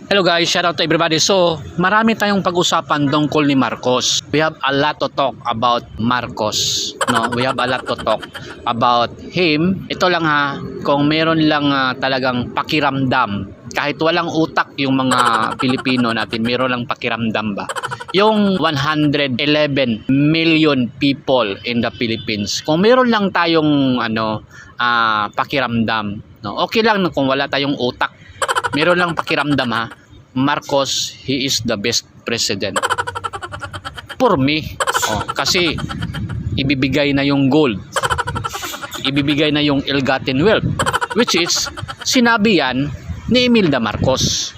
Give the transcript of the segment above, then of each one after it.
Hello guys, shout out to everybody. So, marami tayong pag-usapan tungkol ni Marcos. We have a lot to talk about Marcos. No, we have a lot to talk about him. Ito lang ha, kung meron lang talagang pakiramdam, kahit walang utak yung mga Pilipino natin, meron lang pakiramdam ba? Yung 111 million people in the Philippines, kung meron lang tayong pakiramdam, no? Okay lang kung wala tayong utak. Meron lang pakiramdam ha, Marcos, he is the best president. For me, kasi ibibigay na yung gold, ibibigay na yung ill-gotten wealth, which is, sinabi yan ni Imelda Marcos.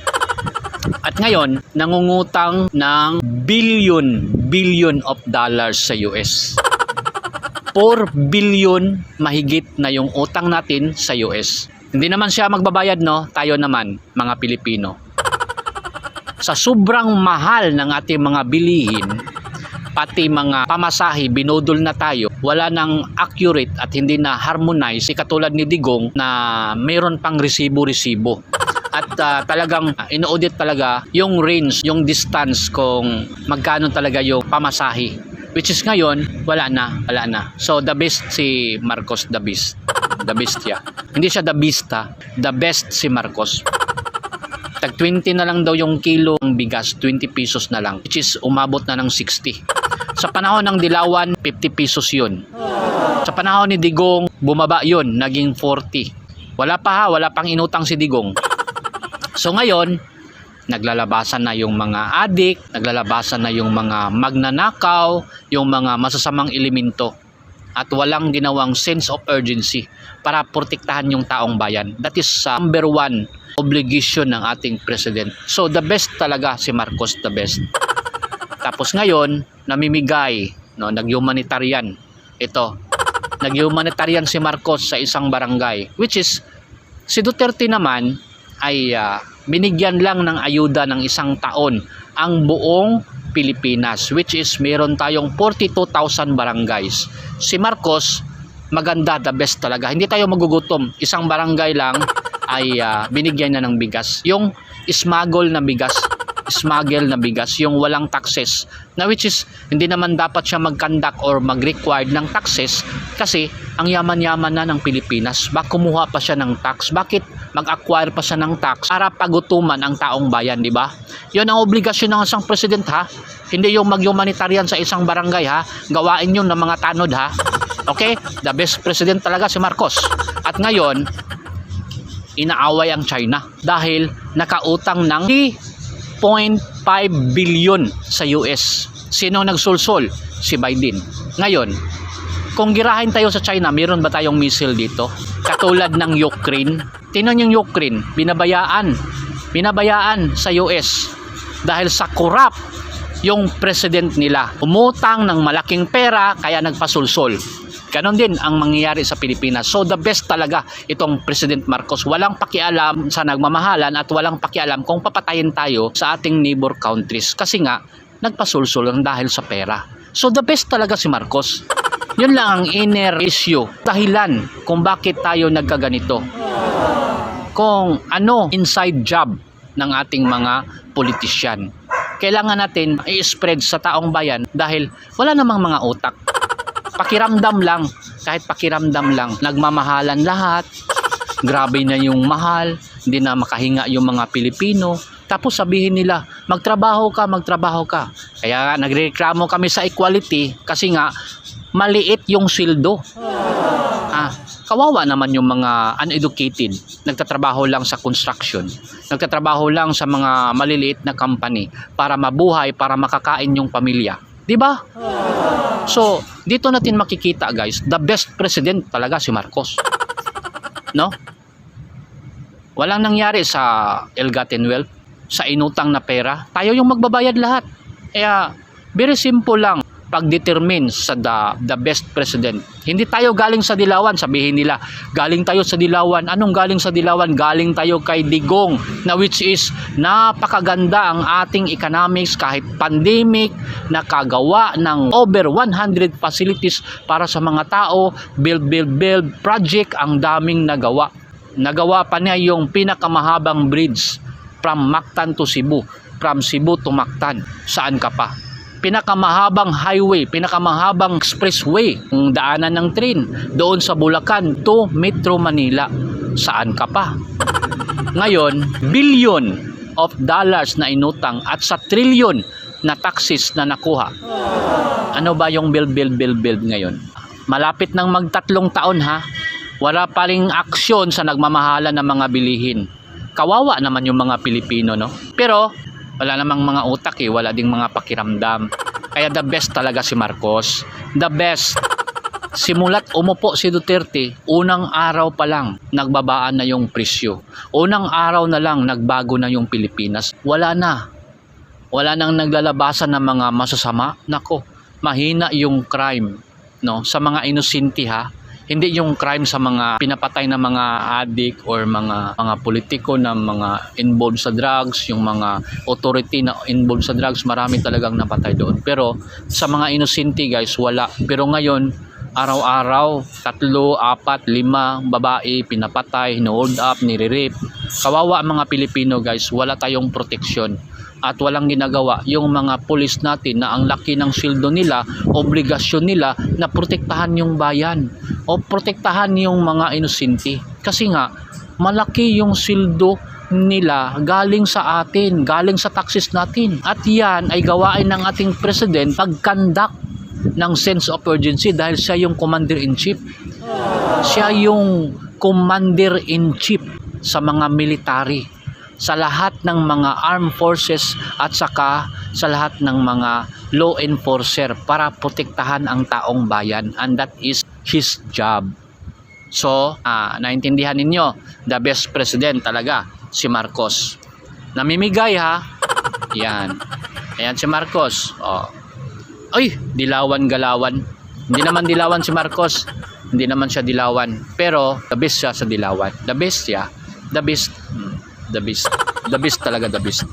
At ngayon, nangungutang ng billion of dollars sa US. 4 billion mahigit na yung utang natin sa US. Hindi naman siya magbabayad, no? Tayo naman, mga Pilipino. Sa sobrang mahal ng ating mga bilihin, pati mga pamasahe, binudol na tayo, wala nang accurate at hindi na harmonize, katulad ni Digong na mayroon pang resibo-resibo. At talagang ino-audit talaga yung range, yung distance kung magkano talaga yung pamasahe. Which is ngayon, wala na. So the best si Marcos, the best. The best siya. Hindi siya the best ha. The best si Marcos. Tag 20 na lang daw yung kilo ng bigas, 20 pesos na lang. Which is umabot na ng 60. Sa panahon ng Dilawan, 50 pesos yun. Sa panahon ni Digong, bumaba yun, naging 40. Wala pang inutang si Digong. So ngayon, naglalabasan na yung mga adik, naglalabasan na yung mga magnanakaw, yung mga masasamang elemento. At walang ginawang sense of urgency para protektahan yung taong bayan. That is number one obligation ng ating president. So the best talaga si Marcos, the best. Tapos ngayon, namimigay, no, nag-humanitarian. Ito, nag-humanitarian si Marcos sa isang barangay. Which is, si Duterte naman ay binigyan lang ng ayuda ng isang taon ang buong Pilipinas, which is meron tayong 42,000 barangays. Si Marcos, maganda, the best talaga. Hindi tayo magugutom. Isang barangay lang ay binigyan na ng bigas. Yung smuggle na bigas, yung walang taxes, na which is hindi naman dapat siya mag-conduct or mag-required ng taxes kasi ang yaman-yaman na ng Pilipinas. Bakit kumuha pa siya ng tax? Bakit mag-acquire pa siya ng tax para pagutuman ang taong bayan, di ba? Yun ang obligasyon ng isang president ha. Hindi yung mag-humanitarian sa isang barangay ha. Gawain yun ng mga tanod ha. Okay? The best president talaga si Marcos. At ngayon, inaaway ang China dahil nakautang ng 3.5 billion sa US. Sino nagsulsol? Si Biden. Ngayon, kung girahin tayo sa China, meron ba tayong missile dito? Katulad ng Ukraine. Tingnan yung Ukraine, binabayaan sa US dahil sa corrupt yung president nila. Umutang ng malaking pera kaya nagpasulsol. Ganon din ang mangyayari sa Pilipinas. So the best talaga itong President Marcos. Walang pakialam sa nagmamahalan at walang pakialam kung papatayin tayo sa ating neighbor countries. Kasi nga, nagpasulsol lang dahil sa pera. So the best talaga si Marcos. Yun lang ang inner issue. Dahilan kung bakit tayo nagkaganito. Kung ano inside job ng ating mga politisyan. Kailangan natin i-spread sa taong bayan dahil wala namang mga utak. Pakiramdam lang, kahit pakiramdam lang, nagmamahalan lahat, grabe na yung mahal, hindi na makahinga yung mga Pilipino, tapos sabihin nila, magtrabaho ka. Kaya nagreklamo kami sa equality kasi nga, maliit yung sildo. Kawawa naman yung mga uneducated, nagtatrabaho lang sa construction, nagtatrabaho lang sa mga maliliit na company para mabuhay, para makakain yung pamilya. Diba? So, dito natin makikita guys, the best president talaga si Marcos. No? Walang nangyari sa ill-gotten wealth, sa inutang na pera. Tayo yung magbabayad lahat. Kaya, very simple lang pag-determine sa the best president. Hindi tayo galing sa Dilawan, sabihin nila, galing tayo sa Dilawan. Anong galing sa Dilawan? Galing tayo kay Digong, na which is napakaganda ang ating economics kahit pandemic, nakagawa ng over 100 facilities para sa mga tao, build project, ang daming nagawa. Nagawa pa niya yung pinakamahabang bridge from Mactan to Cebu, from Cebu to Mactan. Saan ka pa? Pinakamahabang highway, pinakamahabang expressway, ang daanan ng train doon sa Bulacan to Metro Manila. Saan ka pa? Ngayon, billion of dollars na inutang at sa trillion na taxes na nakuha. Ano ba yung build ngayon? Malapit nang magtatlong taon ha. Wala pa ring aksyon sa nagmamahala ng mga bilihin. Kawawa naman yung mga Pilipino, no? Pero wala namang mga utak eh, wala ding mga pakiramdam. Kaya the best talaga si Marcos. The best. Simulat umupo si Duterte, unang araw pa lang nagbabaan na yung presyo. Unang araw na lang nagbago na yung Pilipinas. Wala na. Wala nang naglalabasan ng mga masasama. Nako, mahina yung crime, no? Sa mga inosente ha. Hindi yung crime sa mga pinapatay na mga addict or mga politiko na mga involved sa drugs, yung mga authority na involved sa drugs, marami talagang napatay doon. Pero sa mga inosente guys, wala. Pero ngayon, araw-araw, 3, 4, 5 babae pinapatay, hino-hold up, nire-rape. Kawawa ang mga Pilipino guys, wala tayong proteksyon. At walang ginagawa yung mga pulis natin na ang laki ng sweldo nila, obligasyon nila na protektahan yung bayan o protektahan yung mga inosente. Kasi nga, malaki yung sweldo nila galing sa atin, galing sa taxes natin. At yan ay gawain ng ating president pag-conduct ng sense of urgency dahil siya yung commander-in-chief. Siya yung commander-in-chief sa mga military, sa lahat ng mga armed forces at saka sa lahat ng mga law enforcer para protektahan ang taong bayan, and that is his job. So, naintindihan ninyo, the best president talaga si Marcos. Namimigay ha. Yan. Ayan si Marcos. Oh. Ay, dilawan-galawan. Hindi naman dilawan si Marcos. Hindi naman siya dilawan. Pero the best siya sa dilawan. The best siya. The best. The best. The best talaga, the best.